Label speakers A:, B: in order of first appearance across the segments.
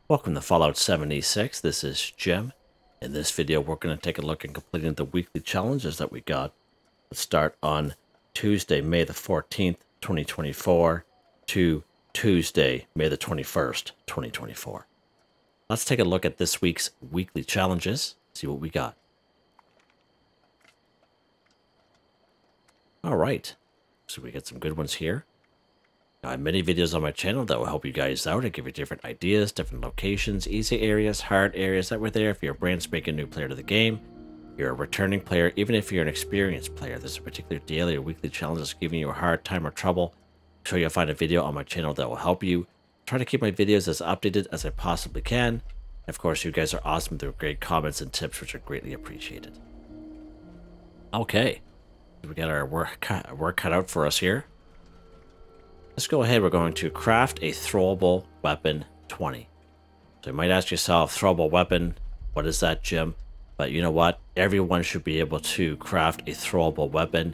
A: Welcome to Fallout 76. This is Jim. In this video, we're going to take a look at completing the weekly challenges that we got. Let's start on Tuesday, May the 14th, 2024 to Tuesday, May the 21st, 2024. Let's take a look at this week's weekly challenges, see what we got. All right, so we got some good ones here. I have many videos on my channel that will help you guys out and give you different ideas, different locations, easy areas, hard areas that were there. If you're a brand spanking new player to the game, you're a returning player, even if you're an experienced player, there's a particular daily or weekly challenge that's giving you a hard time or trouble. I'm sure you'll find a video on my channel that will help you. Try to keep my videos as updated as I possibly can. And of course, you guys are awesome. They're great comments and tips, which are greatly appreciated. Okay, we got our work cut out for us here. Let's go ahead. We're going to craft a throwable weapon 20. So you might ask yourself, throwable weapon, what is that, Jim? But you know what? Everyone should be able to craft a throwable weapon.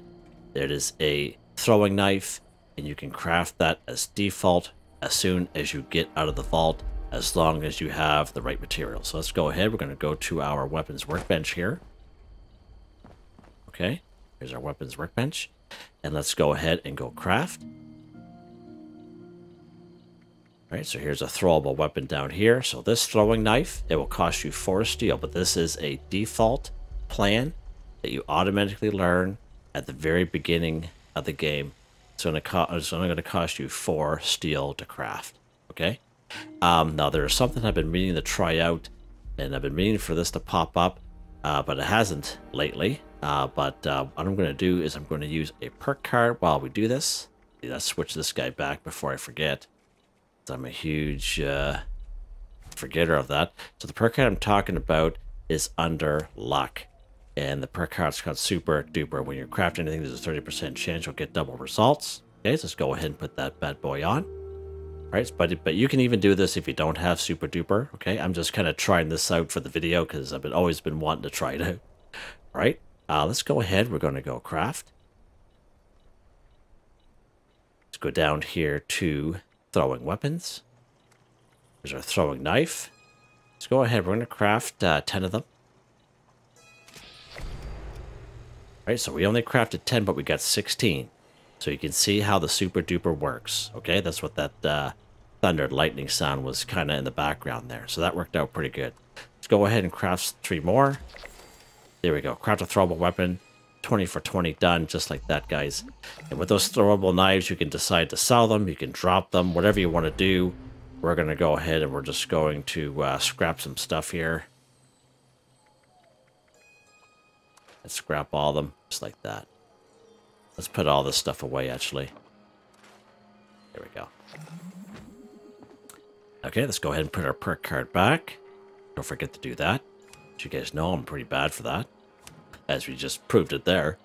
A: There is a throwing knife, and you can craft that as default as soon as you get out of the vault, as long as you have the right material. So let's go ahead. We're going to go to our weapons workbench here. Okay, here's our weapons workbench. And let's go ahead and go craft. All right, so here's a throwable weapon down here. So this throwing knife, it will cost you 4 steel, but this is a default plan that you automatically learn at the very beginning of the game. It's only going to cost you 4 steel to craft, okay? Now, there's something I've been meaning to try out, and I've been meaning for this to pop up, but it hasn't lately. What I'm going to do is I'm going to use a perk card while we do this. Let's switch this guy back before I forget. I'm a huge forgetter of that. So the perk card I'm talking about is under luck. And the perk card's called Super Duper. When you're crafting anything, there's a 30% chance you'll get double results. Okay, so let's go ahead and put that bad boy on. All right, but you can even do this if you don't have Super Duper. Okay, I'm just kind of trying this out for the video because I've always been wanting to try it out. All right, let's go ahead. We're going to go craft. Let's go down here to throwing weapons. There's our throwing knife. Let's go ahead. We're going to craft 10 of them. All right, so we only crafted 10, but we got 16. So you can see how the super duper works. Okay, that's what that thunder and lightning sound was kind of in the background there. So that worked out pretty good. Let's go ahead and craft 3 more. There we go. Craft a throwable weapon. 20 for 20 done, just like that, guys. And with those throwable knives, you can decide to sell them, you can drop them, whatever you want to do. We're going to go ahead and we're just going to scrap some stuff here. Let's scrap all of them, just like that. Let's put all this stuff away, actually. There we go. Okay, let's go ahead and put our perk card back. Don't forget to do that. As you guys know, I'm pretty bad for that, as we just proved it there.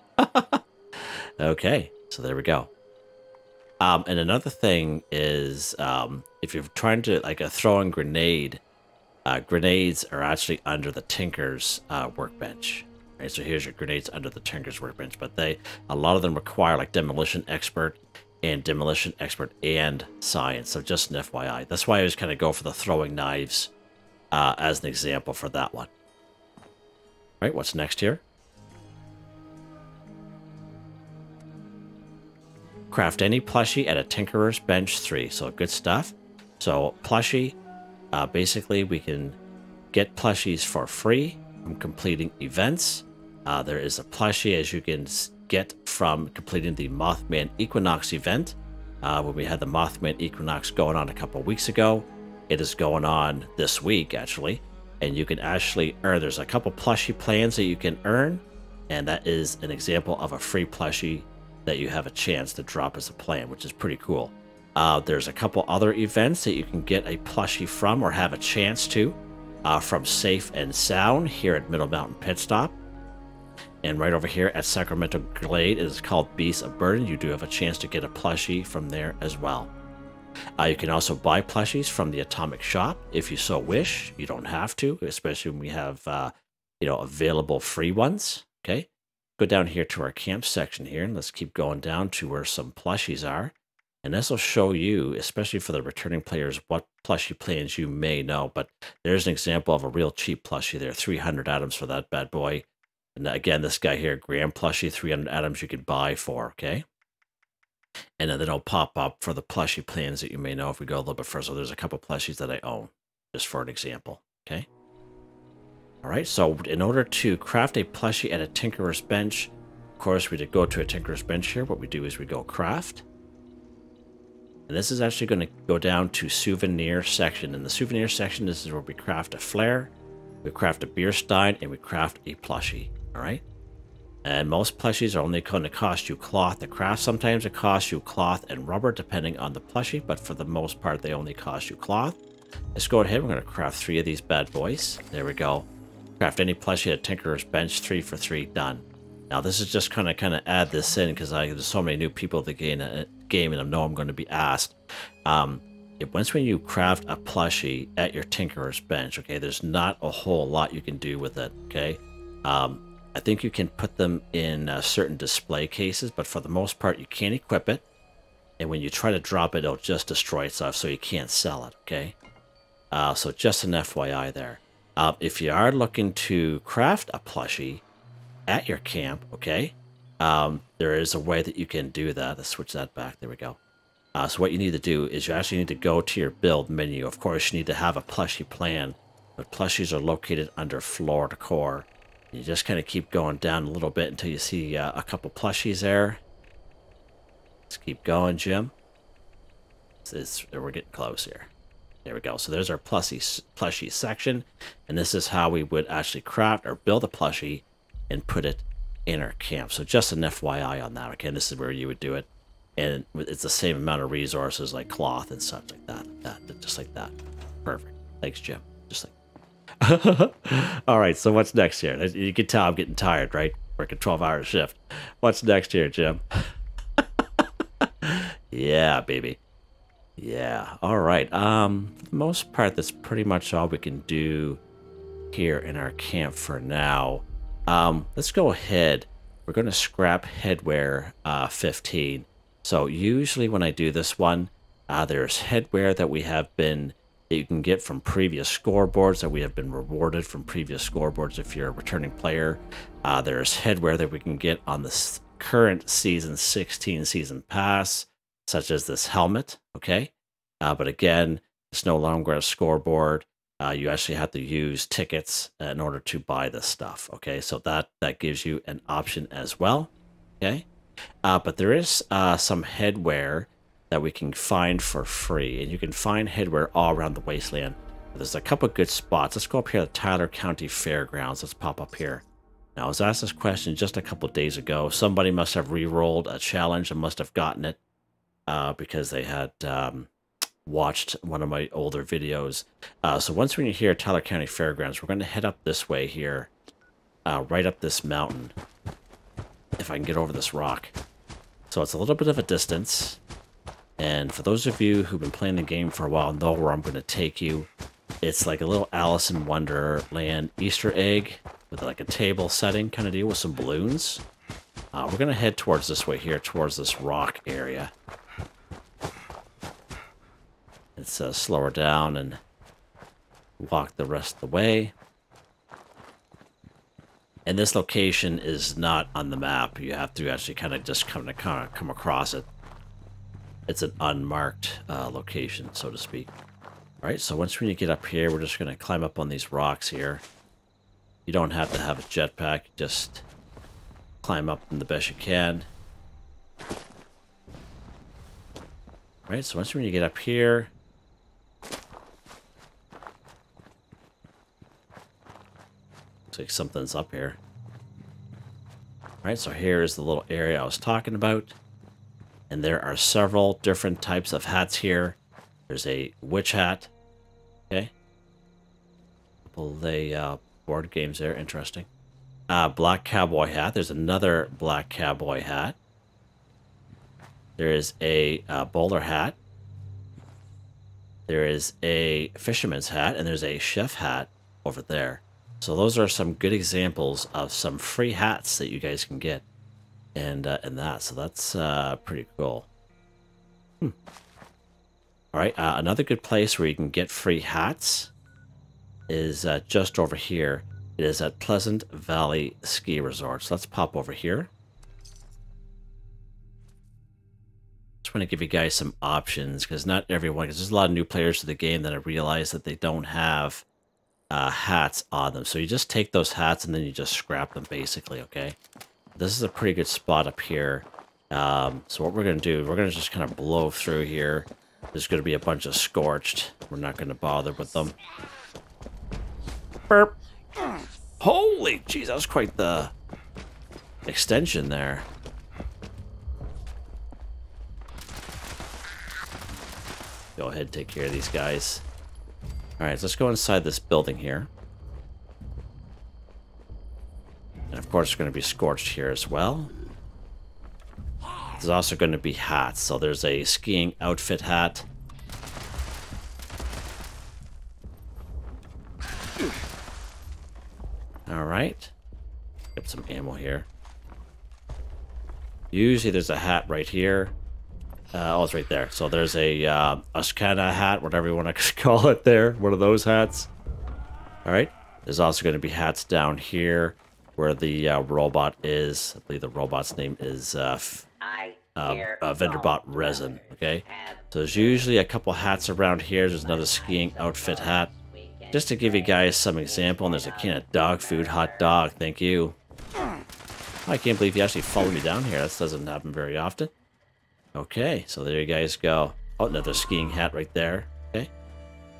A: Okay, so there we go. And another thing is, if you're trying to, like, a throwing grenade, grenades are actually under the Tinker's workbench. Right, so here's your grenades under the Tinker's workbench, but a lot of them require, like, Demolition Expert and Demolition Expert and Science, so just an FYI. That's why I was kind of go for the throwing knives as an example for that one. All right, what's next here? Craft any plushie at a Tinkerer's Bench 3. So good stuff. So plushie, basically we can get plushies for free from completing events. There is a plushie, as you can get from completing the Mothman Equinox event. When we had the Mothman Equinox going on a couple weeks ago. It is going on this week, actually. And you can actually earn, there's a couple plushie plans that you can earn. And that is an example of a free plushie that you have a chance to drop as a plan, which is pretty cool. There's a couple other events that you can get a plushie from or have a chance to from Safe and Sound here at Middle Mountain Pit Stop. And right over here at Sacramento Glade, it is called Beasts of Burden. You do have a chance to get a plushie from there as well. You can also buy plushies from the Atomic Shop if you so wish. You don't have to, especially when we have available free ones. Okay. Go down here to our camp section here, and let's keep going down to where some plushies are. And this will show you, especially for the returning players, what plushie plans you may know. But there's an example of a real cheap plushie there, 300 atoms for that bad boy. And again, this guy here, Grand Plushie, 300 atoms you could buy for, okay? And then it'll pop up for the plushie plans that you may know if we go a little bit further. So there's a couple plushies that I own, just for an example, okay? All right, so in order to craft a plushie at a Tinkerer's Bench, of course, we did go to a Tinkerer's Bench here. What we do is we go craft. And this is actually going to go down to souvenir section. In the souvenir section, this is where we craft a flare, we craft a beer stein, and we craft a plushie. All right. And most plushies are only going to cost you cloth to craft. Sometimes it costs you cloth and rubber, depending on the plushie, but for the most part, they only cost you cloth. Let's go ahead. We're going to craft 3 of these bad boys. There we go. Craft any plushie at Tinkerer's Bench, 3 for 3, done. Now this is just kind of add this in because there's so many new people at the game, and I know I'm going to be asked. Once when you craft a plushie at your Tinkerer's Bench, okay, there's not a whole lot you can do with it, okay? I think you can put them in certain display cases, but for the most part, you can't equip it. And when you try to drop it, it'll just destroy itself, so you can't sell it, okay? So just an FYI there. If you are looking to craft a plushie at your camp, okay, there is a way that you can do that. Let's switch that back. There we go. So what you need to do is you actually need to go to your build menu. Of course, you need to have a plushie plan, but plushies are located under floor decor. You just kind of keep going down a little bit until you see a couple plushies there. Let's keep going, Jim. We're getting close here. There we go. So there's our plushie section, and this is how we would actually craft or build a plushie and put it in our camp. So just an FYI on that. Okay, and this is where you would do it, and it's the same amount of resources like cloth and stuff like that. Just like that. Perfect. Thanks, Jim. Just like. All right. So what's next here? You can tell I'm getting tired, right? Working 12-hour shift. What's next here, Jim? Yeah, baby. Yeah. All right. For the most part, that's pretty much all we can do here in our camp for now. Let's go ahead. We're going to scrap Headwear 15. So usually when I do this one, there's Headwear that you can get from previous scoreboards, that we have been rewarded from previous scoreboards if you're a returning player. There's Headwear that we can get on the current Season 16 Season Pass, such as this helmet, okay? But again, it's no longer a scoreboard. You actually have to use tickets in order to buy this stuff, okay? So that gives you an option as well, okay? But there is some headwear that we can find for free, and you can find headwear all around the wasteland. There's a couple good spots. Let's go up here to Tyler County Fairgrounds. Let's pop up here. Now, I was asked this question just a couple days ago. Somebody must have re-rolled a challenge and must have gotten it because they had watched one of my older videos. So once when you're here at Tyler County Fairgrounds, we're going to head up this way here, right up this mountain, if I can get over this rock. So it's a little bit of a distance, and for those of you who've been playing the game for a while know where I'm going to take you. It's like a little Alice in Wonderland Easter egg with like a table setting kind of deal with some balloons. We're going to head towards this way here, towards this rock area. Let's slow her down and walk the rest of the way. And this location is not on the map. You have to actually kind of come across it. It's an unmarked location, so to speak. All right, so once when you get up here, we're just going to climb up on these rocks here. You don't have to have a jetpack. Just climb up the best you can. All right, so once when you get up here, looks like something's up here. All right, so here is the little area I was talking about. And there are several different types of hats here. There's a witch hat. Okay. Couple of the board games there. Interesting. Black cowboy hat. There's another black cowboy hat. There is a bowler hat. There is a fisherman's hat. And there's a chef hat over there. So those are some good examples of some free hats that you guys can get. And that. So that's pretty cool. All right, another good place where you can get free hats is just over here. It is at Pleasant Valley Ski Resort. So let's pop over here. Just want to give you guys some options because not everyone, because there's a lot of new players to the game that I realize that they don't have hats on them. So you just take those hats and then you just scrap them basically, okay? This is a pretty good spot up here. So what we're going to do, we're going to just kind of blow through here. There's going to be a bunch of scorched. We're not going to bother with them. Burp. Holy jeez, that was quite the extension there. Go ahead and take care of these guys. Alright, so let's go inside this building here. And of course, there's going to be scorched here as well. There's also going to be hats. So there's a skiing outfit hat. Alright. Get some ammo here. Usually there's a hat right here. Oh, it's right there. So there's a Uskana hat, whatever you want to call it there. One of those hats. Alright. There's also going to be hats down here where the robot is. I believe the robot's name is Vendorbot Resin. Okay. So there's usually a couple hats around here. There's another skiing outfit hat. Just to give you guys some example, and there's a can of dog food, hot dog, thank you. I can't believe you actually followed me down here. That doesn't happen very often. Okay, so there you guys go. Oh, another skiing hat right there. Okay,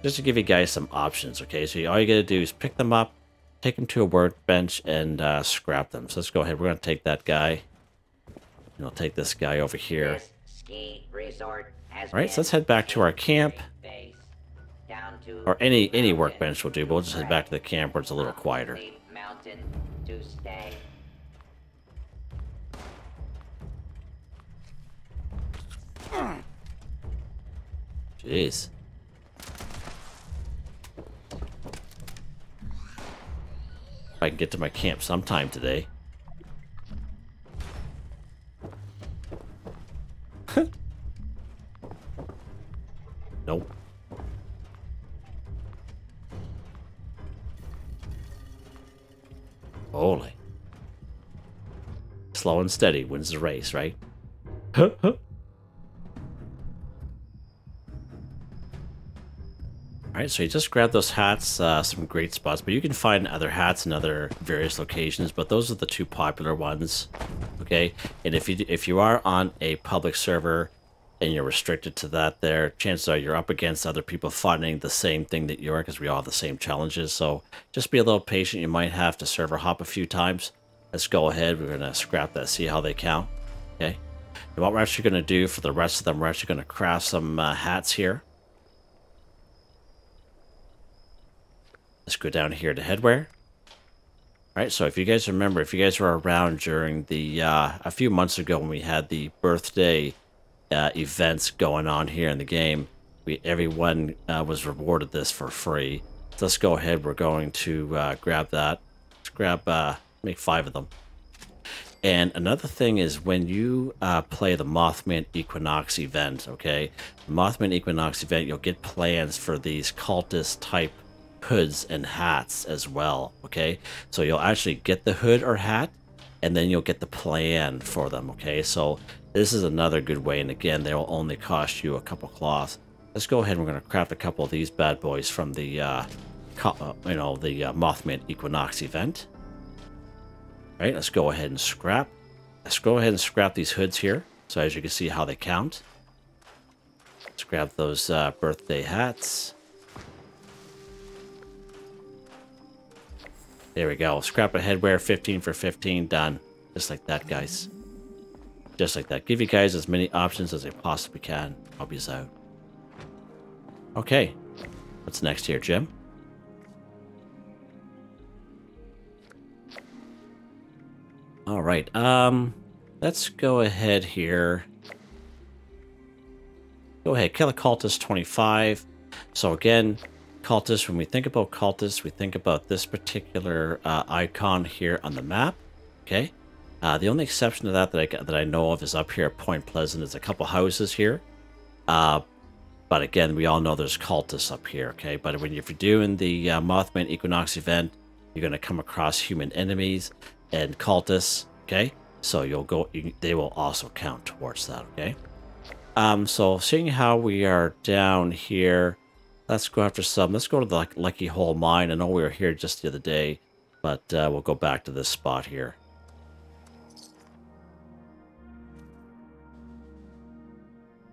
A: just to give you guys some options. Okay, so all you gotta do is pick them up, take them to a workbench, and scrap them. So let's go ahead. We're gonna take that guy, and I'll take this guy over here. All right, so let's head back to our camp. Or any workbench will do, but we'll just head back to the camp where it's a little quieter. Jeez. If I can get to my camp sometime today. Nope. Holy. Slow and steady wins the race, right? Alright, so you just grab those hats, some great spots, but you can find other hats in other various locations, but those are the two popular ones, okay? And if you are on a public server and you're restricted to that there, chances are you're up against other people finding the same thing that you are, because we all have the same challenges, so just be a little patient. You might have to server hop a few times. Let's go ahead, we're going to scrap that, see how they count, okay? And what we're actually going to do for the rest of them, we're actually going to craft some hats here. Let's go down here to Headwear. Alright, so if you guys remember, if you guys were around during the, a few months ago when we had the birthday events going on here in the game, everyone was rewarded this for free. So let's go ahead, we're going to grab that. Let's grab, make 5 of them. And another thing is when you play the Mothman Equinox event, okay? The Mothman Equinox event, you'll get plans for these cultist type hoods and hats as well, okay? So you'll actually get the hood or hat, and then you'll get the plan for them, okay? So this is another good way, and again, they will only cost you a couple cloths. Let's go ahead and we're going to craft a couple of these bad boys from the, Mothman Equinox event. All right, let's go ahead and scrap. Let's go ahead and scrap these hoods here, so as you can see how they count. Let's grab those birthday hats. There we go. Scrap a headwear, 15 for 15, done. Just like that, guys. Just like that. Give you guys as many options as I possibly can. Help you out. Okay. What's next here, Jim? All right. Let's go ahead here. Go ahead. Kill a cultist 25. So again, cultists, when we think about cultists, we think about this particular icon here on the map. Okay. The only exception to that I know of is up here at Point Pleasant. There's a couple houses here. But again, we all know there's cultists up here, okay? But when you're doing the Mothman Equinox event, you're going to come across human enemies and cultists, okay? So they will also count towards that, okay? So seeing how we are down here, let's go after some. Let's go to the Lucky Hole Mine. I know we were here just the other day, but we'll go back to this spot here.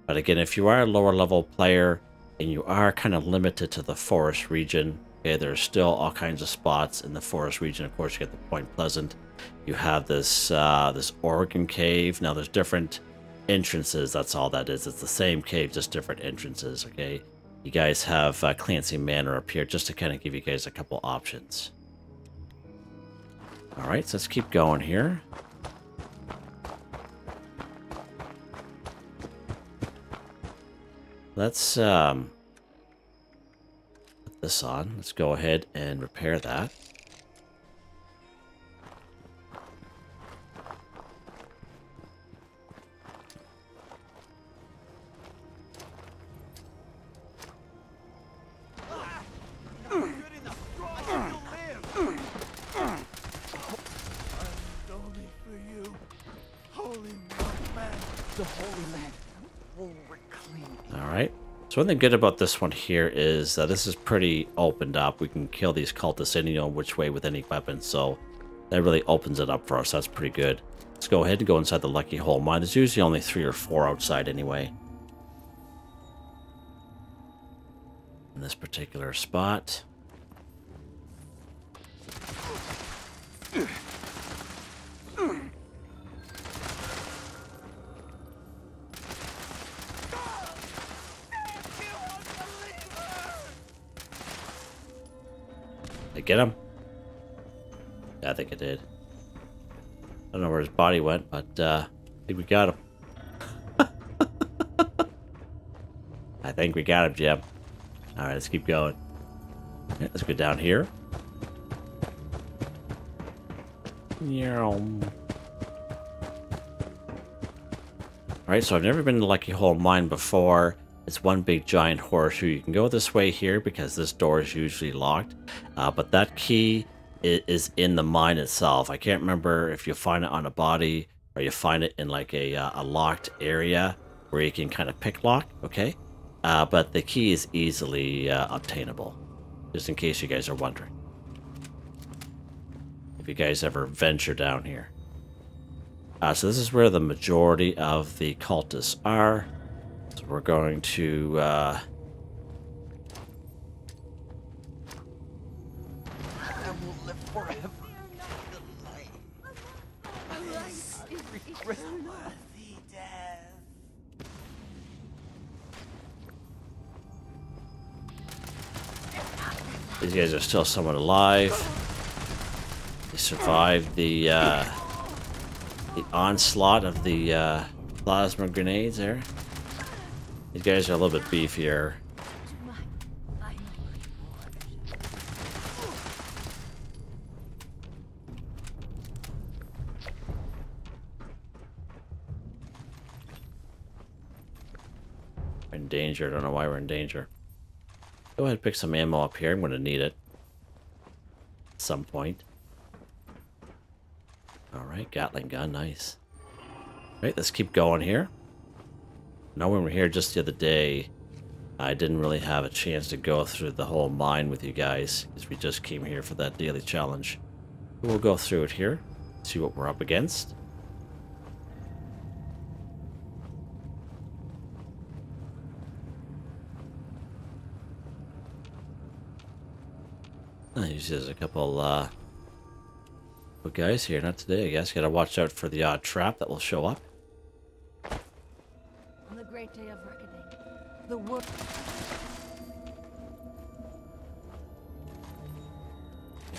A: But again, if you are a lower level player and you are kind of limited to the forest region, okay, there's still all kinds of spots in the forest region. Of course, you get the Point Pleasant. You have this this Oregon cave. Now, there's different entrances. That's all that is. It's the same cave, just different entrances, okay? You guys have Clancy Manor up here just to kind of give you guys a couple options. All right, so let's keep going here. Let's put this on. Let's go ahead and repair that. So one thing good about this one here is that this is pretty opened up. We can kill these cultists any which way with any weapon, so that really opens it up for us. That's pretty good. Let's go ahead and go inside the Lucky Hole Mine. There's usually only 3 or 4 outside anyway. In this particular spot. Did I get him? Yeah, I think I did. I don't know where his body went, but I think we got him. I think we got him, Jim. Alright, let's keep going. Yeah, let's go down here. Alright, so I've never been to Lucky Hole Mine before. It's one big giant horseshoe. You can go this way here because this door is usually locked. But that key is in the mine itself. I can't remember if you find it on a body or you find it in like a locked area where you can kind of pick lock, okay? But the key is easily obtainable, just in case you guys are wondering. If you guys ever venture down here. So this is where the majority of the cultists are. So we're going to
B: I will live forever.
A: These guys are still somewhat alive. They survived the onslaught of the plasma grenades there. These guys are a little bit beefier. We're in danger. I don't know why we're in danger. Go ahead and pick some ammo up here. I'm going to need it at some point. Alright, Gatling gun. Nice. Alright, let's keep going here. Now, when we were here just the other day, I didn't really have a chance to go through the whole mine with you guys, because we just came here for that daily challenge. We'll go through it here, see what we're up against. There's a couple guys here. Not today, I guess. Gotta watch out for the odd trap that will show up.
C: On the great day of reckoning, the world.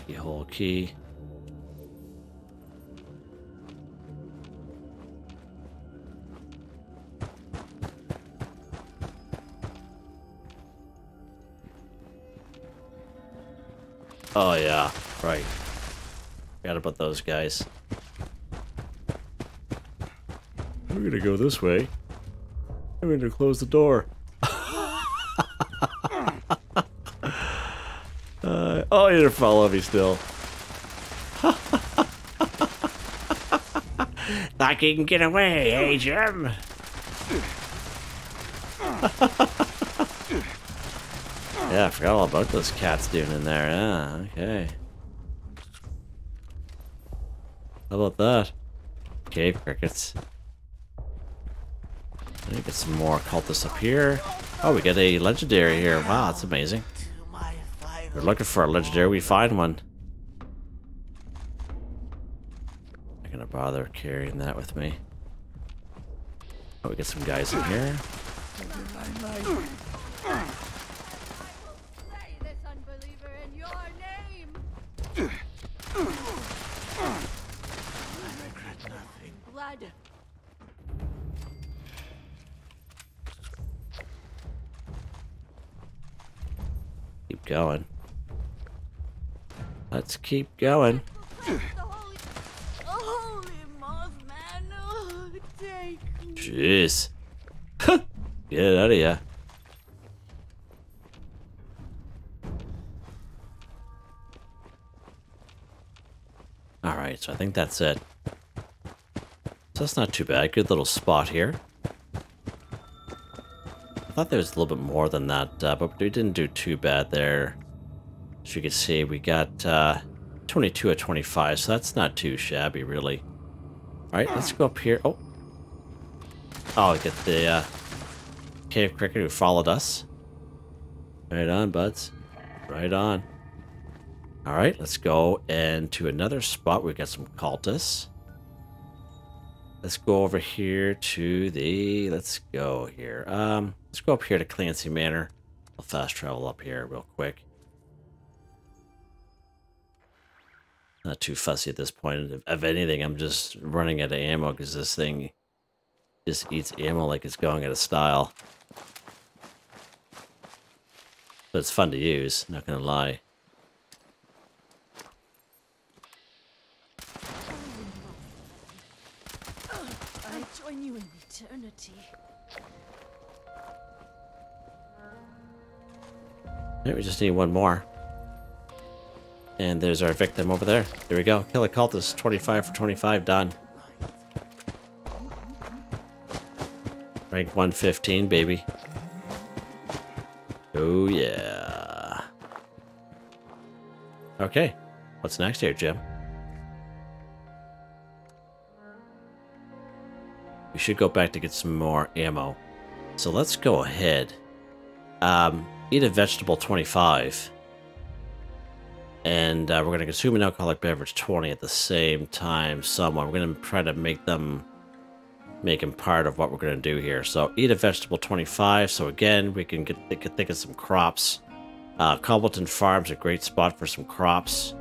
A: The whole key. Oh yeah, right. Forgot about those guys. We're gonna go this way. I'm going to close the door. Oh, you're gonna follow me still. Like you can get away, hey, Jim? Yeah, I forgot all about those cats doing in there. Yeah, okay. How about that? Cave crickets. Let me get some more cultists up here. Oh, we get a legendary here. Wow, that's amazing. We're looking for a legendary, we find one. Not gonna bother carrying that with me. Oh, we get some guys in here.
C: Slay this unbeliever in your name.
B: I regret nothing.
C: Blood.
A: Keep going. Let's keep going.
C: The holy Mothman. Oh, take me.
A: Jeez. Get it out of ya. Alright, so I think that's it. So that's not too bad. Good little spot here. I thought there was a little bit more than that, but we didn't do too bad there. As you can see, we got 22 at 25, so that's not too shabby, really. Alright, let's go up here. Oh, we get the cave cricket who followed us. Right on, buds. Right on. Alright, let's go into another spot. We've got some cultists. Let's go over here to the... Let's go here. Let's go up here to Clancy Manor. I'll fast travel up here real quick. Not too fussy at this point. If anything, I'm just running out of ammo because this thing just eats ammo like it's going out of style. But it's fun to use, not gonna lie.
C: I join you in eternity.
A: Right, we just need one more. And there's our victim over there. There we go. Kill a cultist. 25 for 25. Done. Rank 115, baby. Oh, yeah. Okay. What's next here, Jim? We should go back to get some more ammo. So let's go ahead. Eat a vegetable 25. And we're going to consume an alcoholic beverage 20 at the same time somewhere. We're going to try to make them part of what we're going to do here. So eat a vegetable 25. So again, we can think of some crops. Cobbleton Farm's a great spot for some crops.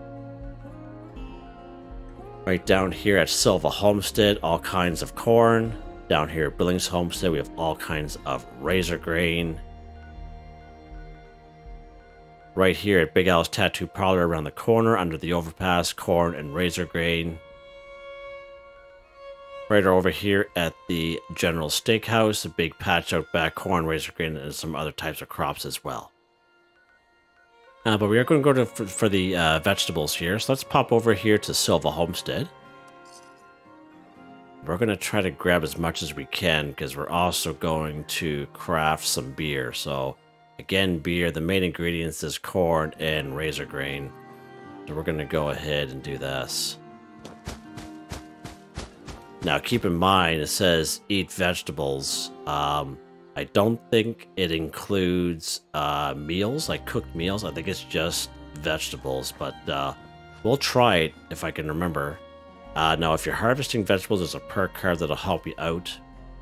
A: Right down here at Silva Homestead, all kinds of corn. Down here at Billings Homestead, we have all kinds of razor grain. Right here at Big Al's Tattoo Parlor around the corner, under the overpass, corn and razor grain. Right over here at the General Steakhouse, a big patch out back, corn, razor grain, and some other types of crops as well. But we are going to go for the vegetables here, so let's pop over here to Silva Homestead. We're going to try to grab as much as we can, because we're also going to craft some beer, so... Again, beer, the main ingredients is corn and razor grain. So we're going to go ahead and do this. Now, keep in mind, it says eat vegetables. I don't think it includes meals, like cooked meals. I think it's just vegetables, but we'll try it if I can remember. Now, if you're harvesting vegetables, there's a perk card that'll help you out.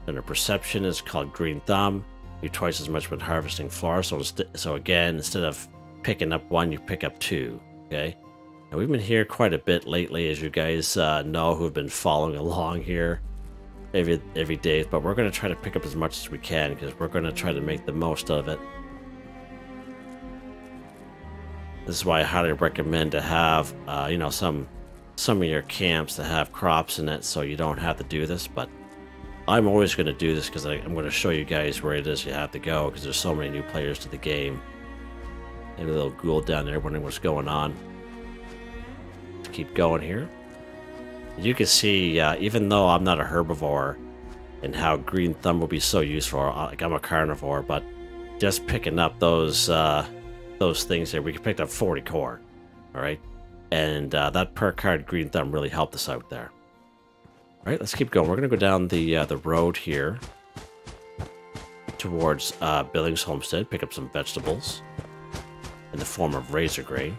A: And a perception is called Green Thumb. Do twice as much when harvesting flowers. So again, instead of picking up one, you pick up two. Okay. Now we've been here quite a bit lately, as you guys know, who have been following along here every day. But we're going to try to pick up as much as we can, because we're going to try to make the most of it. This is why I highly recommend to have, you know, some of your camps to have crops in it, so you don't have to do this. But I'm always going to do this because I'm going to show you guys where it is you have to go because there's so many new players to the game. Maybe a little ghoul down there wondering what's going on. Let's keep going here. You can see, even though I'm not a herbivore, and how green thumb will be so useful. Like, I'm a carnivore, but just picking up those things there, we can pick up 40 core, all right? And that per card green thumb really helped us out there. All right, let's keep going. We're gonna go down the road here towards Billings Homestead, pick up some vegetables in the form of razor grain.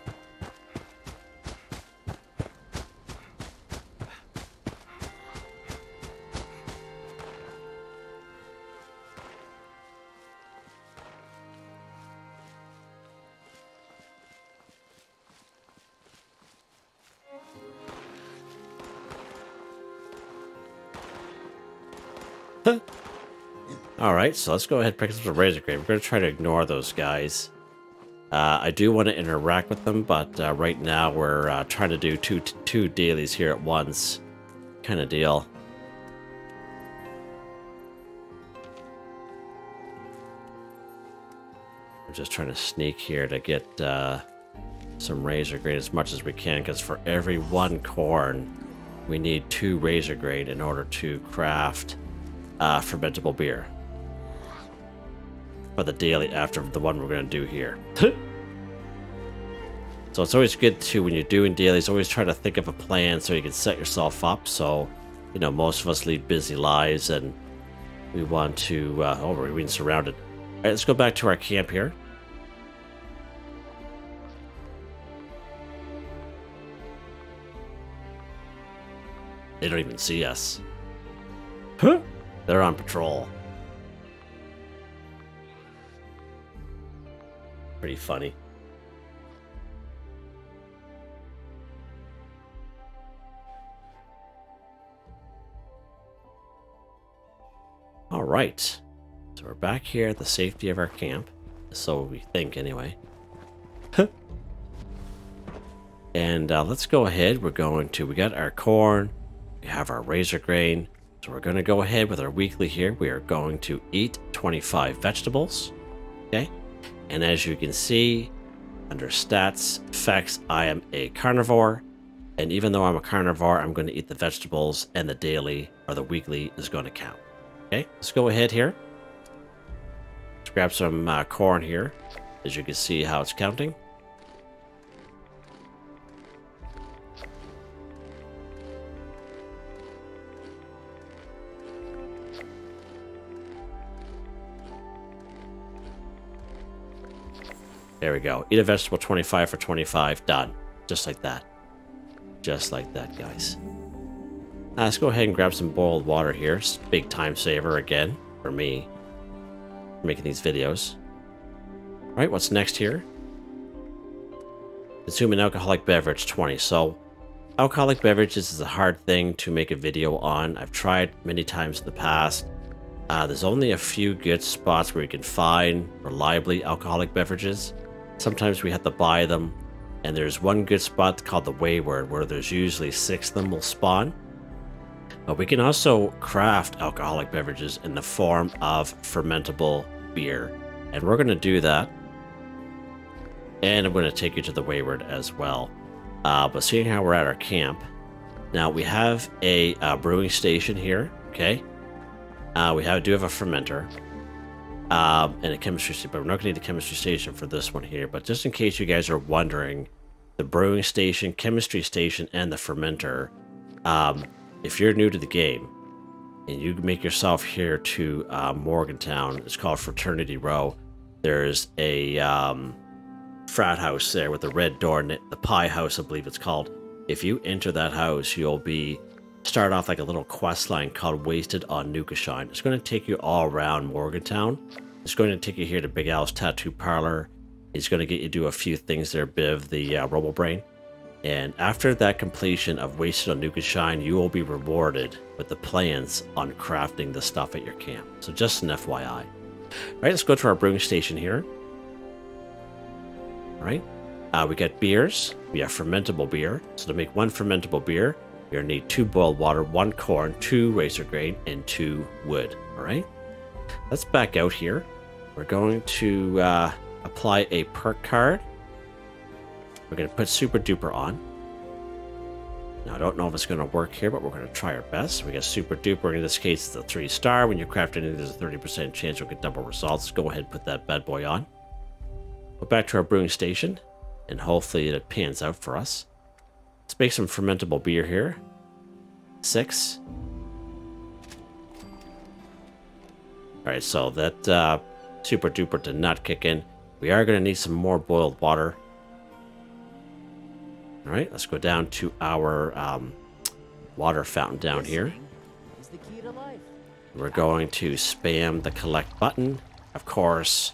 A: Alright, so let's go ahead and pick up some razor grain. We're going to try to ignore those guys. I do want to interact with them, but right now we're trying to do two dailies here at once. Kind of deal. I'm just trying to sneak here to get some razor grain as much as we can, because for every 1 corn, we need 2 razor grain in order to craft fermentable beer. For the daily after the one we're going to do here. So it's always good to, when you're doing dailies, always try to think of a plan so you can set yourself up. So, you know, most of us lead busy lives and we want to, oh, we're being surrounded. All right, let's go back to our camp here. They don't even see us. Huh? They're on patrol. Pretty funny. All right. So we're back here at the safety of our camp. So we think, anyway. And let's go ahead. We're going to, we got our corn. We have our razor grain. So we're going to go ahead with our weekly here. We are going to eat 25 vegetables. Okay. And as you can see, under stats, effects, I am a carnivore. And even though I'm a carnivore, I'm going to eat the vegetables, and the daily or the weekly is going to count. Okay, let's go ahead here. Let's grab some corn here. As you can see how it's counting. There we go. Eat a vegetable 25 for 25. Done. Just like that. Just like that, guys. Let's go ahead and grab some boiled water here. It's a big time saver again for me. Making these videos. Alright, what's next here? Consume an alcoholic beverage 20. So, alcoholic beverages is a hard thing to make a video on. I've tried many times in the past. There's only a few good spots where you can find reliably alcoholic beverages. Sometimes we have to buy them, and there's one good spot called the Wayward where there's usually 6 of them will spawn. But we can also craft alcoholic beverages in the form of fermentable beer, and we're going to do that. And I'm going to take you to the Wayward as well. But seeing how we're at our camp, now we have a brewing station here. Okay, we do have a fermenter. And a chemistry station, but we're not going to need the chemistry station for this one here. But just in case you guys are wondering, the brewing station, chemistry station, and the fermenter, if you're new to the game and you make yourself here to Morgantown, it's called Fraternity Row. There's a frat house there with the red door, the pie house, I believe it's called. If you enter that house, you'll start off like a little quest line called Wasted on Nukashine. It's going to take you all around Morgantown. It's going to take you here to Big Al's Tattoo Parlor. It's going to get you to do a few things there, Biv, the Robo Brain. And after that completion of Wasted on Nukashine, you will be rewarded with the plans on crafting the stuff at your camp. So just an FYI. All right, let's go to our brewing station here. All right, we got beers. We have fermentable beer. So to make 1 fermentable beer, You're going to need 2 boiled water, 1 corn, 2 razor grain, and 2 wood. All right? Let's back out here. We're going to apply a perk card. We're going to put Super Duper on. Now, I don't know if it's going to work here, but we're going to try our best. We got Super Duper. In this case, it's a 3-star. When you craft anything, there's a 30% chance you'll get double results. Go ahead and put that bad boy on. Go back to our brewing station, and hopefully it pans out for us. Let's make some fermentable beer here. 6. Alright, so that Super Duper did not kick in. We are going to need some more boiled water. Alright, let's go down to our water fountain down here. We're going to spam the collect button. Of course,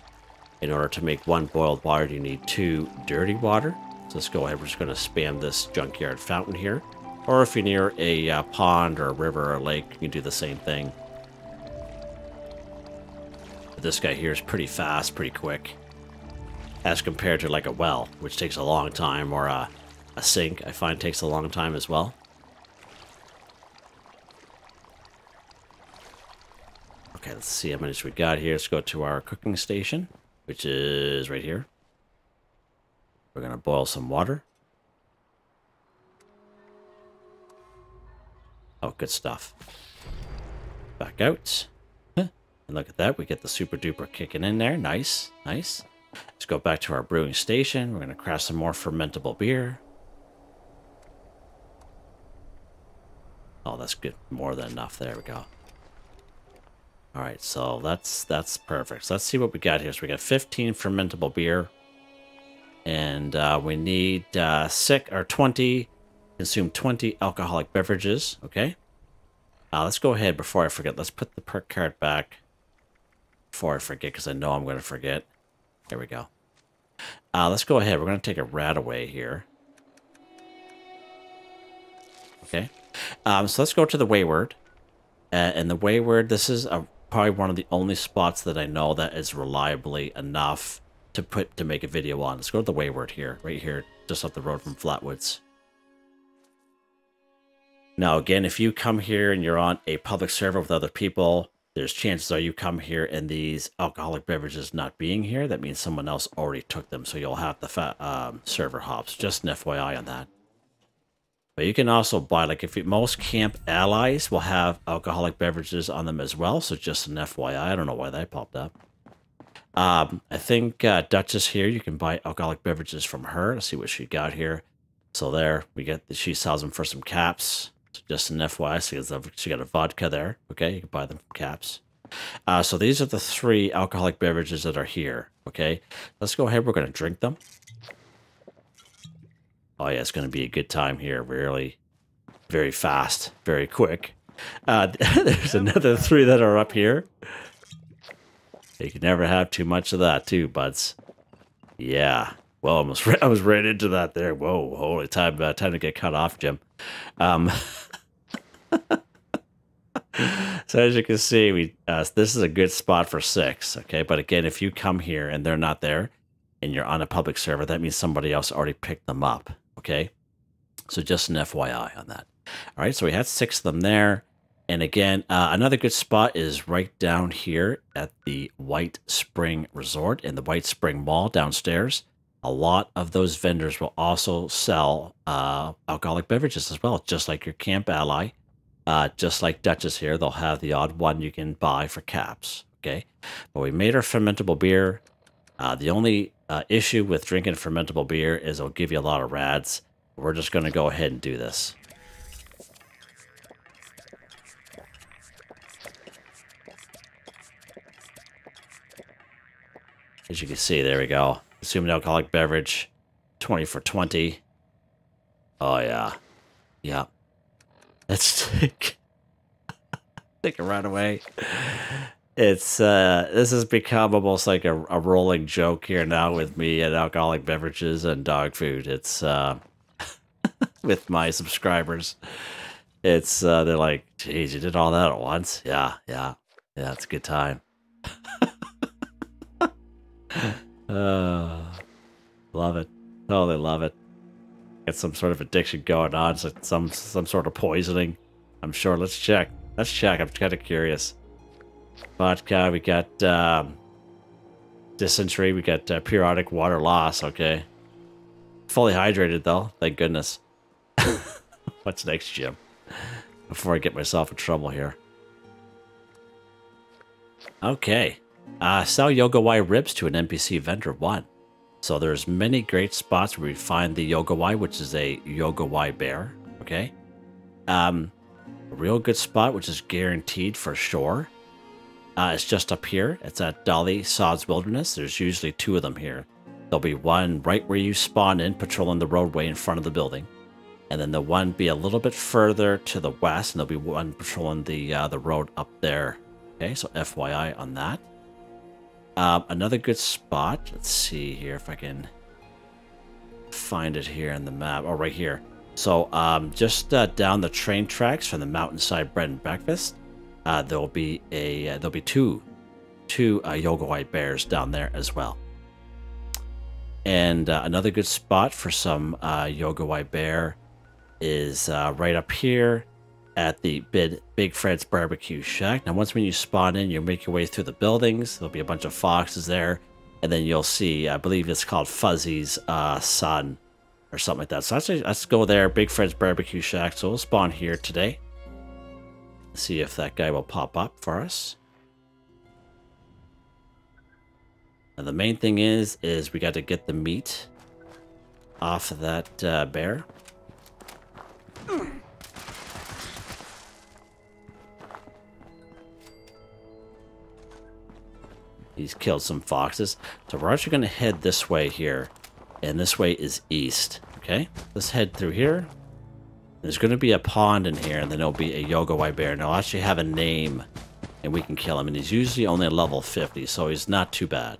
A: in order to make 1 boiled water, you need 2 dirty water. So let's go ahead. We're just going to spam this junkyard fountain here. Or if you're near a pond or a river or a lake, you can do the same thing. But this guy here is pretty fast, pretty quick. As compared to like a well, which takes a long time, or a sink, I find takes a long time as well. Okay, let's see how many we got here. Let's go to our cooking station, which is right here. We're going to boil some water. Oh, good stuff. Back out. And look at that. We get the Super Duper kicking in there. Nice. Nice. Let's go back to our brewing station. We're going to craft some more fermentable beer. Oh, that's good. More than enough. There we go. All right, so that's perfect. So let's see what we got here. So we got 15 fermentable beer. And we need 20, consume 20 alcoholic beverages, okay? Let's go ahead before I forget. Let's put the perk card back before I forget, because I know I'm going to forget. There we go. Let's go ahead. We're going to take a rat away here. Okay. So let's go to the Wayward. And the Wayward, this is probably one of the only spots that I know that is reliably enough to make a video on. Let's go to the Wayward here, right here, just up the road from Flatwoods. Now, again, if you come here and you're on a public server with other people, there's chances are you come here and these alcoholic beverages not being here. That means someone else already took them, so you'll have the server hops. Just an FYI on that. But you can also buy, like, if most camp allies will have alcoholic beverages on them as well, so just an FYI. I don't know why that popped up. I think Duchess here, you can buy alcoholic beverages from her. Let's see what she got here. So there, she sells them for some caps. So just an FYI, so she got a vodka there. Okay, you can buy them from caps. So these are the 3 alcoholic beverages that are here. Okay, let's go ahead. We're going to drink them. Oh yeah, it's going to be a good time here. Really, very fast, very quick. There's another 3 that are up here. You can never have too much of that, too, buds. Yeah. Well, I was right into that there. Whoa, holy time to get cut off, Jim. So as you can see, this is a good spot for 6. Okay, but again, if you come here and they're not there, and you're on a public server, that means somebody else already picked them up. Okay, so just an FYI on that. All right, so we had 6 of them there. And again, another good spot is right down here at the White Spring Resort in the White Spring Mall downstairs. A lot of those vendors will also sell alcoholic beverages as well, just like your camp ally. Just like Duchess here, they'll have the odd one you can buy for caps. Okay, but we made our fermentable beer. The only issue with drinking fermentable beer is it'll give you a lot of rads. We're just going to go ahead and do this. As you can see, there we go. Consume an alcoholic beverage, 20 for 20. Oh, yeah. Yeah. Let's take it right away. It's, this has become almost like a rolling joke here now with me and alcoholic beverages and dog food. It's, with my subscribers. It's, they're like, geez, you did all that at once? Yeah, yeah. Yeah, it's a good time. Love it. Totally love it. Got some sort of addiction going on, so some sort of poisoning. I'm sure. Let's check. Let's check. I'm kind of curious. Vodka. We got dysentery. We got periodic water loss. Okay. Fully hydrated though. Thank goodness. What's next, Jim? Before I get myself in trouble here. Okay. Sell Guai ribs to an NPC vendor 1. So there's many great spots where we find the Guai, which is a Guai bear. Okay. A real good spot, which is guaranteed for sure. It's just up here. It's at Dolly Sod's Wilderness. There's usually 2 of them here. There'll be one right where you spawn in, patrolling the roadway in front of the building. And then the one be a little bit further to the west, and there'll be one patrolling the road up there. Okay, so FYI on that. Another good spot. Let's see here if I can find it here in the map. Oh, right here. So just down the train tracks from the Mountainside Bread and Breakfast, there'll be 2 Guai bears down there as well. And another good spot for some Guai bear is right up here at the Big Fred's Barbecue Shack. Now, once when you spawn in, you make your way through the buildings. There'll be a bunch of foxes there, and then you'll see, I believe it's called Fuzzy's son or something like that. So let's go there, Big Fred's Barbecue Shack. So we'll spawn here today. See if that guy will pop up for us. And the main thing is we got to get the meat off of that bear. He's killed some foxes. So we're actually going to head this way here. And this way is east. Okay? Let's head through here. There's going to be a pond in here, and then there'll be a Guai bear. And he'll actually have a name, and we can kill him. And he's usually only a level 50, so he's not too bad.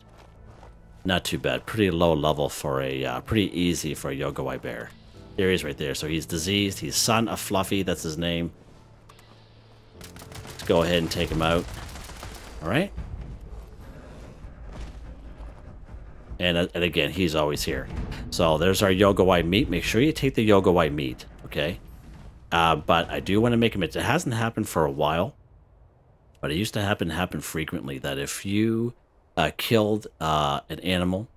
A: Not too bad. Pretty low level for a, pretty easy for a Guai bear. There he is right there. So he's diseased. He's son of Fluffy. That's his name. Let's go ahead and take him out. All right. And again, he's always here. So there's our Guai meat. Make sure you take the Guai meat, okay? But I do want to make him. It hasn't happened for a while, but it used to happen frequently. That if you killed an animal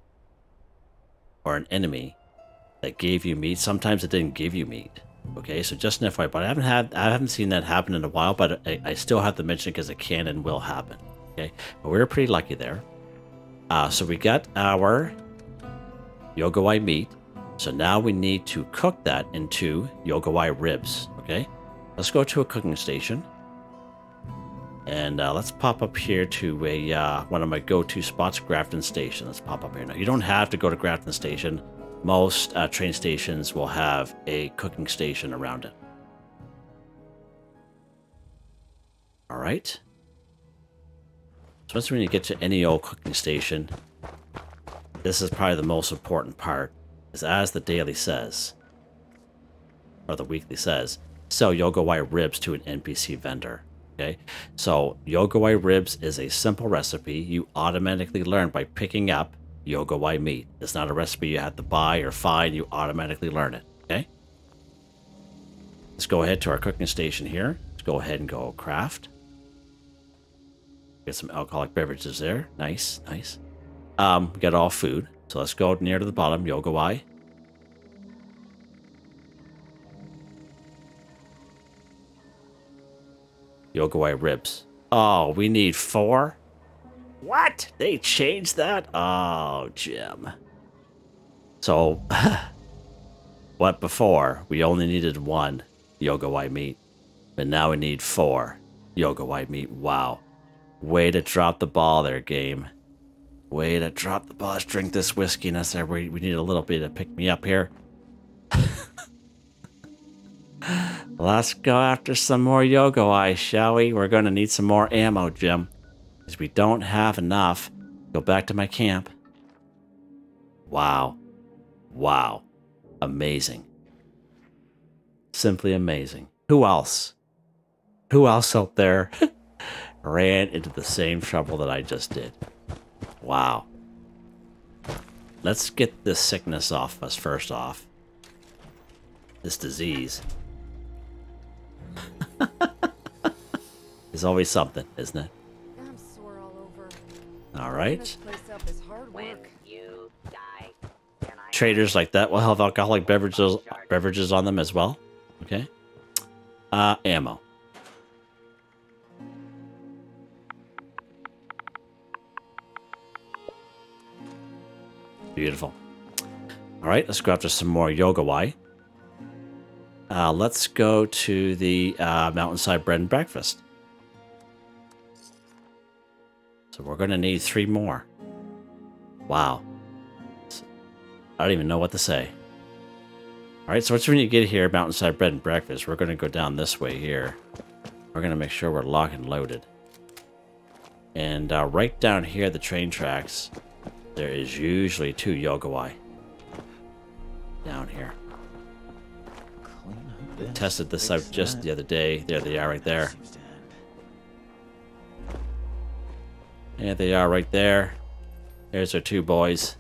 A: or an enemy that gave you meat, sometimes it didn't give you meat. Okay, so just an FYI. But I haven't seen that happen in a while. But I still have to mention it because it can and will happen. Okay, but we were pretty lucky there. So we got our Guai meat. So now we need to cook that into Guai ribs. Okay, let's go to a cooking station. And let's pop up here to a one of my go-to spots, Grafton Station. Let's pop up here. Now, you don't have to go to Grafton Station. Most train stations will have a cooking station around it. All right. So once when you get to any old cooking station, this is probably the most important part, is as the daily says, or the weekly says, sell Guai ribs to an NPC vendor. Okay, so Guai ribs is a simple recipe you automatically learn by picking up Guai meat. It's not a recipe you have to buy or find, you automatically learn it. Okay, let's go ahead to our cooking station here. Let's go ahead and go craft. Get some alcoholic beverages there. Nice, nice. We got all food. So let's go near to the bottom, Guai. Guai ribs. Oh, we need 4? What? They changed that? Oh, Jim. So, what before? We only needed 1 Guai meat. But now we need 4 Guai meat. Wow. Way to drop the ball there, game. Way to drop the ball. Let's drink this whiskey. And that's we need a little bit to pick me up here. Let's go after some more Guai, shall we? We're going to need some more ammo, Jim. Because we don't have enough. Go back to my camp. Wow. Wow. Amazing. Simply amazing. Who else? Who else out there ran into the same trouble that I just did? Wow. Let's get this sickness off us first off. this disease. There's always something, isn't it?
C: I'm sore all over.
A: All right.
C: This place up is hard
D: When
C: work.
D: you die, can I
A: Traders like that will have alcoholic beverages on them as well. Okay. Ammo. Beautiful. All right, let's go after some more Guai. Let's go to the Mountainside Bread and Breakfast. So we're going to need 3 more. Wow. I don't even know what to say. All right, so once when you get here, Mountainside Bread and Breakfast, we're going to go down this way here. We're going to make sure we're locked and loaded. And right down here, the train tracks, there is usually 2 Guai down here. Tested this out just the other day. There they are right there. And they are right there. There's our 2 boys.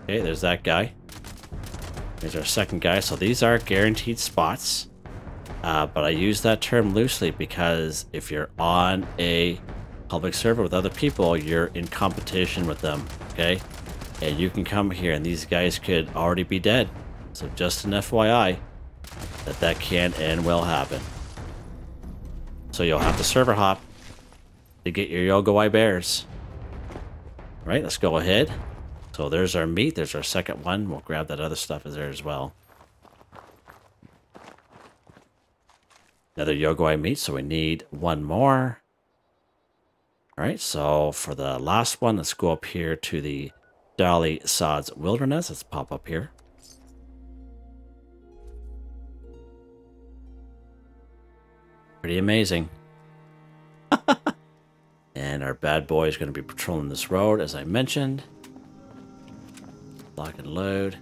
A: Okay, there's that guy. There's our second guy. So these are guaranteed spots. But I use that term loosely because if you're on a public server with other people, you're in competition with them, okay? And you can come here and these guys could already be dead. So just an FYI that can and will happen. So you'll have to server hop to get your Guai bears. All right, let's go ahead. So there's our meat. There's our second one. We'll grab that other stuff is there as well. Another Guai meat, so we need 1 more. All right, so for the last one, let's go up here to the Dolly Sod's Wilderness. Let's pop up here. Pretty amazing. And our bad boy is going to be patrolling this road, as I mentioned. Lock and load.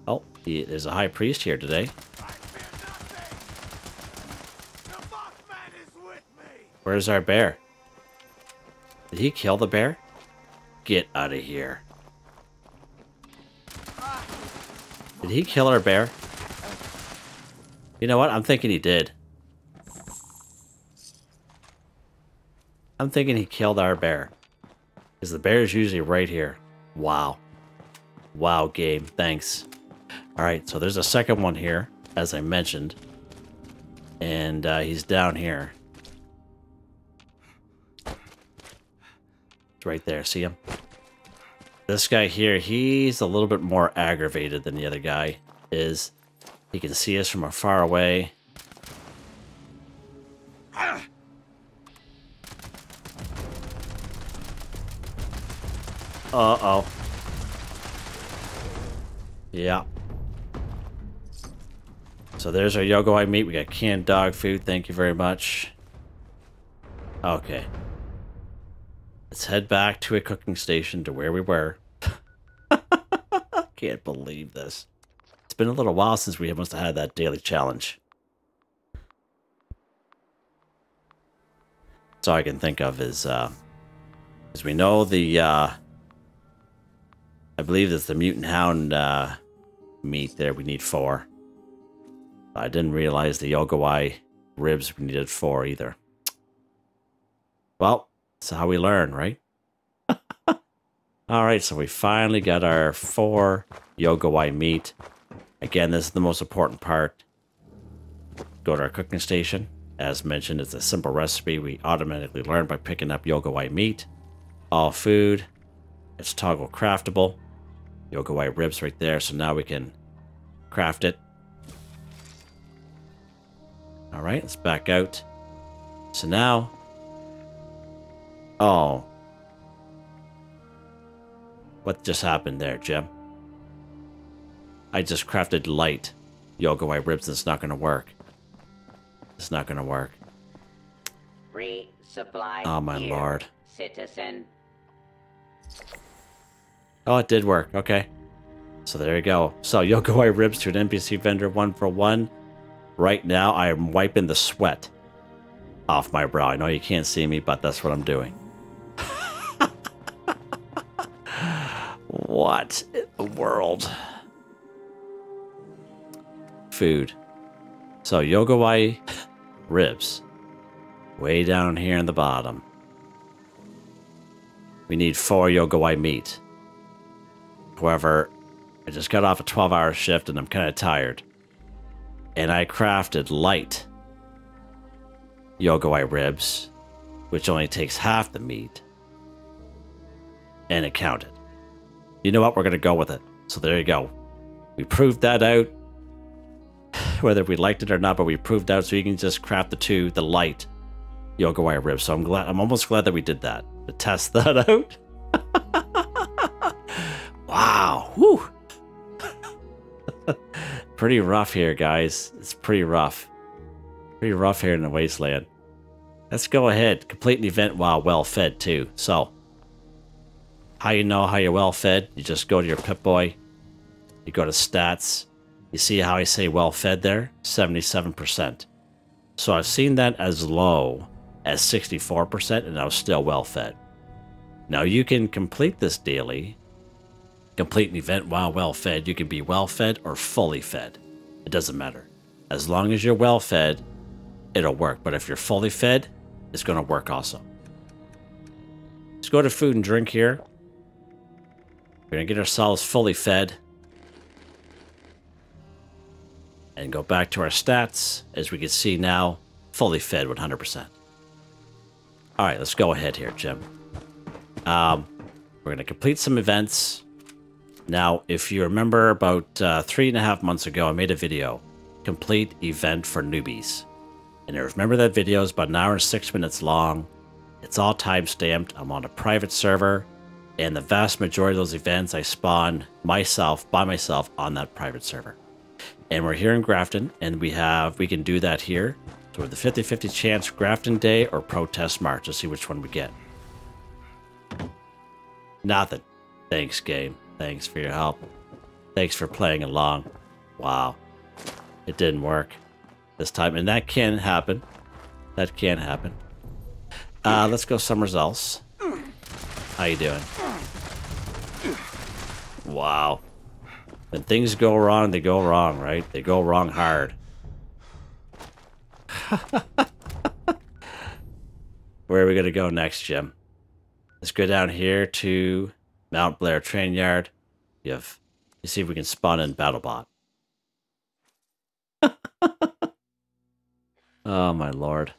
A: Oh, there's a high priest here today. Where's our bear? Did he kill the bear? Get out of here. Did he kill our bear? You know what? I'm thinking he did. I'm thinking he killed our bear. Because the bear is usually right here. Wow. Wow, game. Thanks. Alright, so there's a second one here, as I mentioned. And he's down here. Right there, see him? This guy here, he's a little bit more aggravated than the other guy is. He can see us from far away. Uh-oh. Yeah. So there's our Guai meat. We got canned dog food. Thank you very much. Okay. Let's head back to a cooking station to where we were. Can't believe this. It's been a little while since we must have had that daily challenge. That's all I can think of is, as we know, the, I believe it's the mutant hound meat there. We need 4. I didn't realize the Guai ribs we needed 4 either. Well, that's how we learn, right? Alright, so we finally got our 4 Guai meat. Again, this is the most important part. Go to our cooking station. As mentioned, it's a simple recipe we automatically learn by picking up Guai meat. All food. It's toggle craftable. Guai ribs right there, so now we can craft it. Alright, let's back out. So now... Oh. What just happened there, Jim? I just crafted light Guai ribs and it's not going to work. It's not going to work.
D: Resupply.
A: Oh, my
D: here,
A: lord.
D: Citizen.
A: Oh, it did work. Okay. So there you go. So Guai ribs to an NPC vendor 1 for 1. Right now, I am wiping the sweat off my brow. I know you can't see me, but that's what I'm doing. What in the world? Food. So Guai ribs. Way down here in the bottom. We need 4 Guai meat. However, I just got off a 12-hour shift and I'm kind of tired. And I crafted light Guai ribs, which only takes half the meat. And it counted. You know what? We're going to go with it. So there you go. We proved that out. Whether we liked it or not, but we proved out so you can just craft the light Guai ribs. So I'm almost glad that we did that. To test that out. Wow. Whew. Pretty rough here, guys. It's pretty rough. Pretty rough here in the wasteland. Let's go ahead. Complete an event while well fed too. So, how you know how you're well fed? You just go to your Pip-Boy. You go to stats. You see how I say well fed there? 77%. So I've seen that as low as 64% and I was still well fed. Now you can complete this daily. Complete an event while well fed. You can be well fed or fully fed. It doesn't matter. As long as you're well fed, it'll work. But if you're fully fed, it's going to work also. Let's go to food and drink here. We're going to get ourselves fully fed. And go back to our stats. As we can see now, fully fed 100%. Alright, let's go ahead here, Jim. We're going to complete some events. Now, if you remember about 3.5 months ago, I made a video. Complete event for newbies. And I remember that video is about 1 hour and 6 minutes long. It's all time-stamped. I'm on a private server. And the vast majority of those events, I spawn myself, by myself, on that private server. And we're here in Grafton, and we can do that here. So we have the 50-50 chance Grafton Day or Protest March. Let's see which one we get. Nothing. Thanks, game. Thanks for your help. Thanks for playing along. Wow. It didn't work this time, and that can happen. That can happen. Let's go somewhere else. How you doing? Wow. When things go wrong, they go wrong, right? They go wrong hard. Where are we going to go next, Jim? Let's go down here to Mount Blair Train Yard. You see if we can spawn in BattleBot. Oh, my lord.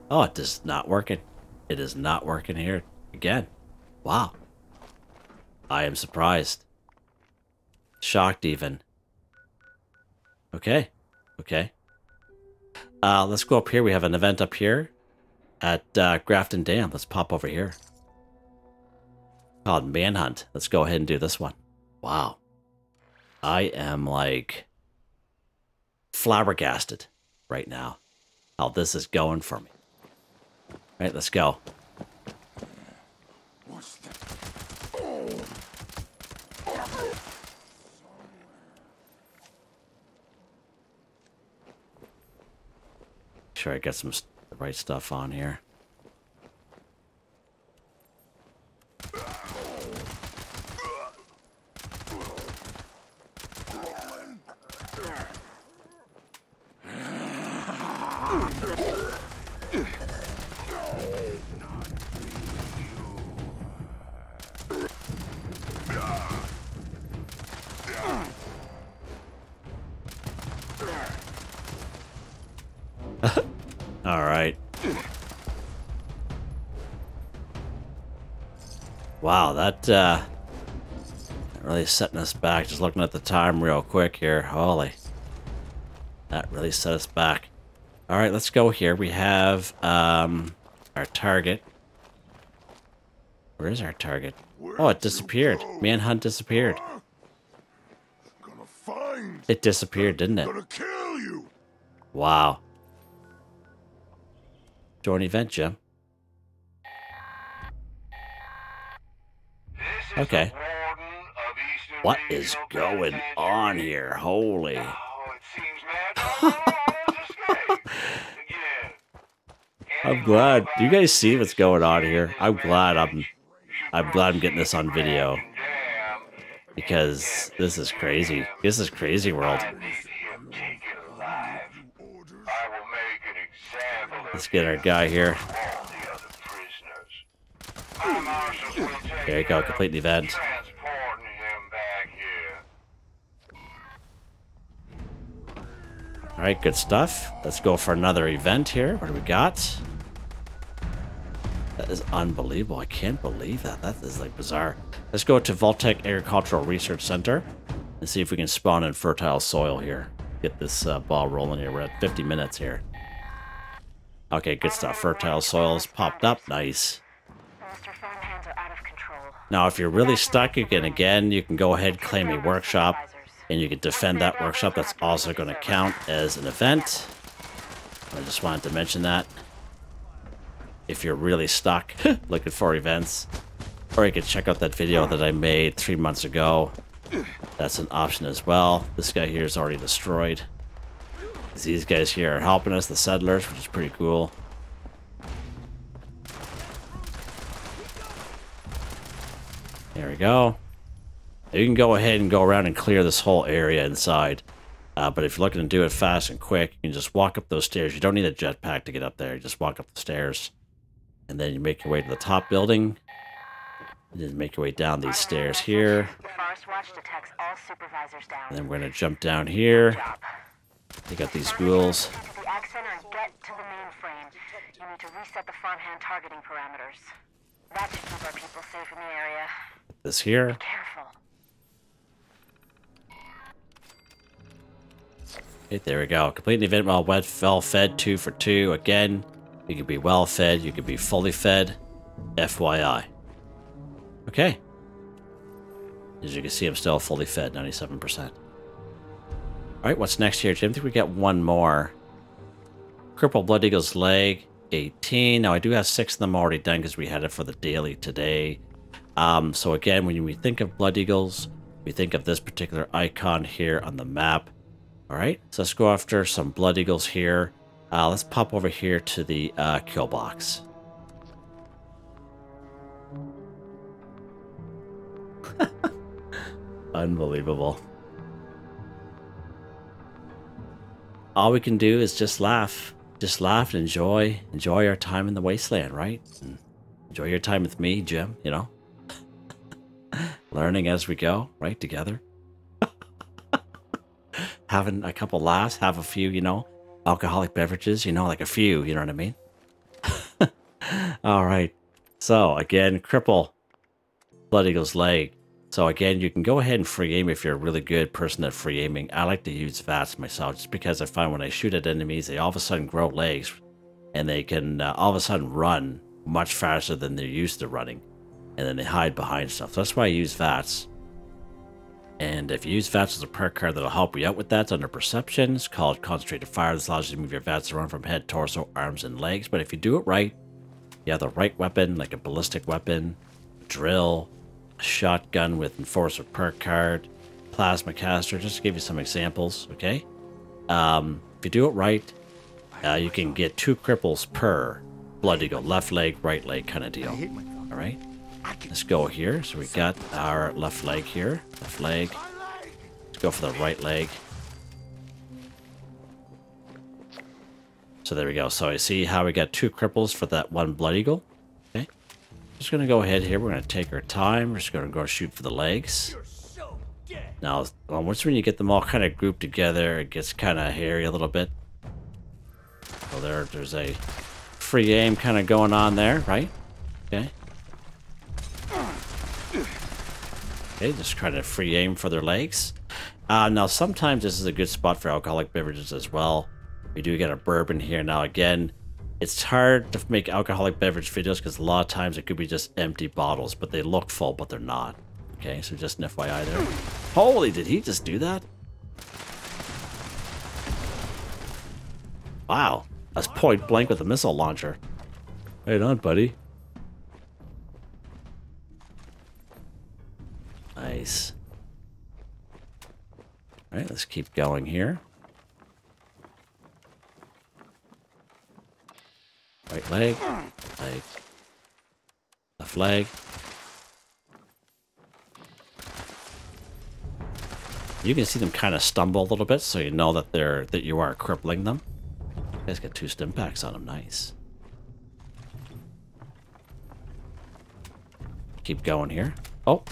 A: Oh, it is not working. It is not working here again. Wow. I am surprised. Shocked even. Okay. Okay. Let's go up here. We have an event up here at Grafton Dam. Let's pop over here. Called Manhunt. Let's go ahead and do this one. Wow. I am like flabbergasted right now how this is going for me. Right, let's go.
B: What's that? Oh.
A: Sure, I get some the right stuff on here. All right. Wow, that really setting us back. Just looking at the time real quick here. Holy. That really set us back. All right, let's go here. We have our target. Where is our target? Oh, it disappeared. Manhunt disappeared.
B: Gonna find.
A: It disappeared, didn't it?
B: Gonna kill you.
A: Wow. Join event, Jim. Okay. What is going on here? Holy. I'm glad. Do you guys see what's going on here? I'm glad I'm getting this on video. Because this is crazy. This is crazy world. Let's get our guy here. There you go, complete the event. Alright, good stuff. Let's go for another event here. What do we got? That is unbelievable. I can't believe that. That is like bizarre. Let's go to Voltec Agricultural Research Center and see if we can spawn in fertile soil here. Get this ball rolling here. We're at 50 minutes here. Okay, good stuff. Fertile soil's popped up. Nice. Now, if you're really stuck, you can go ahead and claim a workshop, and you can defend that workshop. That's also going to count as an event. I just wanted to mention that. If you're really stuck looking for events, or you can check out that video that I made 3 months ago. That's an option as well. This guy here is already destroyed. These guys here are helping us, the settlers, which is pretty cool. There we go. You can go ahead and go around and clear this whole area inside. But if you're looking to do it fast and quick, you can just walk up those stairs. You don't need a jetpack to get up there. You just walk up the stairs. And then you make your way to the top building. And then make your way down these stairs here. And then we're going to jump down here. You got these ghouls. This here. Okay, there we go. Complete the event while well fed, 2 for 2. Again, you can be well fed, you can be fully fed. FYI. Okay. As you can see, I'm still fully fed, 97%. Alright, what's next here, Jim? I think we got one more. Cripple Blood Eagle's leg, 18. Now, I do have 6 of them already done because we had it for the daily today. So again, when we think of Blood Eagles, we think of this particular icon here on the map. Alright, so let's go after some Blood Eagles here. Let's pop over here to the kill box. Unbelievable. All we can do is just laugh. Just laugh and enjoy our time in the wasteland, right? And enjoy your time with me, Jim, you know? Learning as we go, right? Together. Having a couple laughs, have a few, you know, alcoholic beverages, you know, like a few, you know what I mean? All right. So, again, Cripple Blood Eagle's leg. So, again, you can go ahead and free aim if you're a really good person at free aiming. I like to use VATS myself just because I find when I shoot at enemies, they all of a sudden grow legs and they can all of a sudden run much faster than they're used to running. And then they hide behind stuff. So that's why I use VATS. And if you use VATS as a perk card, that'll help you out with that. It's under Perception. It's called Concentrated Fire. This allows you to move your VATS around from head, torso, arms, and legs. But if you do it right, you have the right weapon, like a ballistic weapon, drill, a shotgun with Enforcer perk card, plasma caster, just to give you some examples, okay? If you do it right, you can get 2 cripples per Blood Eagle, left leg, right leg kind of deal. All right? Let's go here. So we got our left leg here. Left leg. Let's go for the right leg. So there we go. So I see how we got 2 cripples for that 1 Blood Eagle. Okay. Just going to go ahead here. We're going to take our time. We're just going to go shoot for the legs. Now, once when you get them all kind of grouped together, it gets kind of hairy a little bit. So there's a free aim kind of going on there, right? Okay. Okay, just try to free aim for their legs. Now, sometimes this is a good spot for alcoholic beverages as well. We do get a bourbon here. Now, again, it's hard to make alcoholic beverage videos because a lot of times it could be just empty bottles, but they look full, but they're not. Okay, so just an FYI there. Holy, did he just do that? Wow, that's point blank with a missile launcher. Right on, buddy. Nice. All right, let's keep going here. Right leg. Leg. Left leg. You can see them kind of stumble a little bit, so you know that you are crippling them. You guys got 2 stim packs on them. Nice. Keep going here. Oh.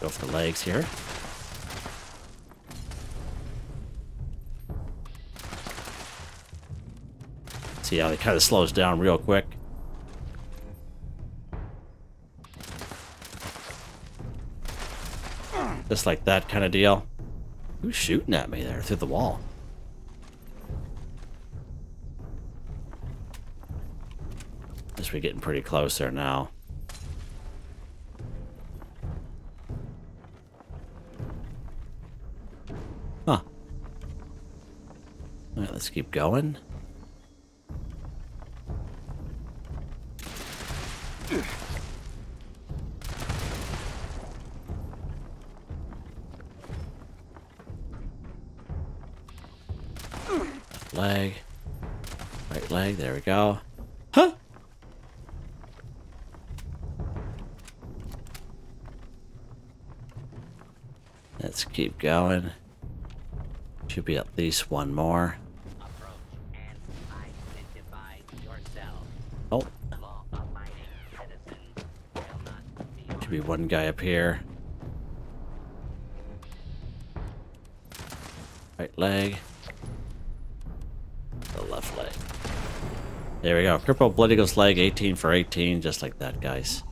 A: Go for the legs here. See how he kind of slows down real quick. Just like that kind of deal. Who's shooting at me there through the wall? Guess we're getting pretty close there now. Huh. Alright, let's keep going. Leg. Right leg, there we go. Huh! Let's keep going. Should be at least one more.
D: Approach and identify yourself.
A: Oh.
D: Law-abiding citizens will not be
A: Should be one guy up here. Right leg. The left leg. There we go. Cripple Bloody Ghost leg, 18 for 18. Just like that, guys.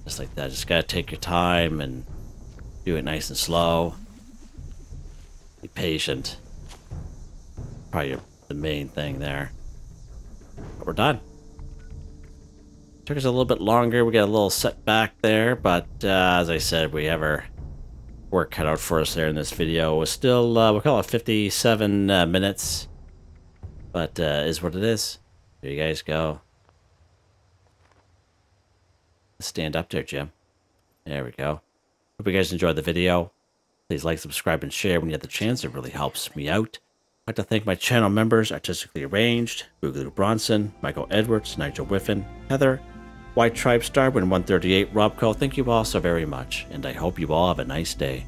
A: Just like that. Just gotta take your time and do it nice and slow. Be patient. Probably the main thing there. But we're done. Took us a little bit longer. We got a little setback there, but as I said, we have our work cut out for us there in this video. It was still, we'll call it 57 minutes. But is what it is. There you guys go. Stand up there, Jim. There we go. Hope you guys enjoyed the video. Please like, subscribe, and share when you have the chance. It really helps me out. I'd like to thank my channel members, Artistically Arranged, Boogaloo Bronson, Michael Edwards, Nigel Wiffen, Heather, Whitetribe, Starwin 138, Robco. Thank you all so very much, and I hope you all have a nice day.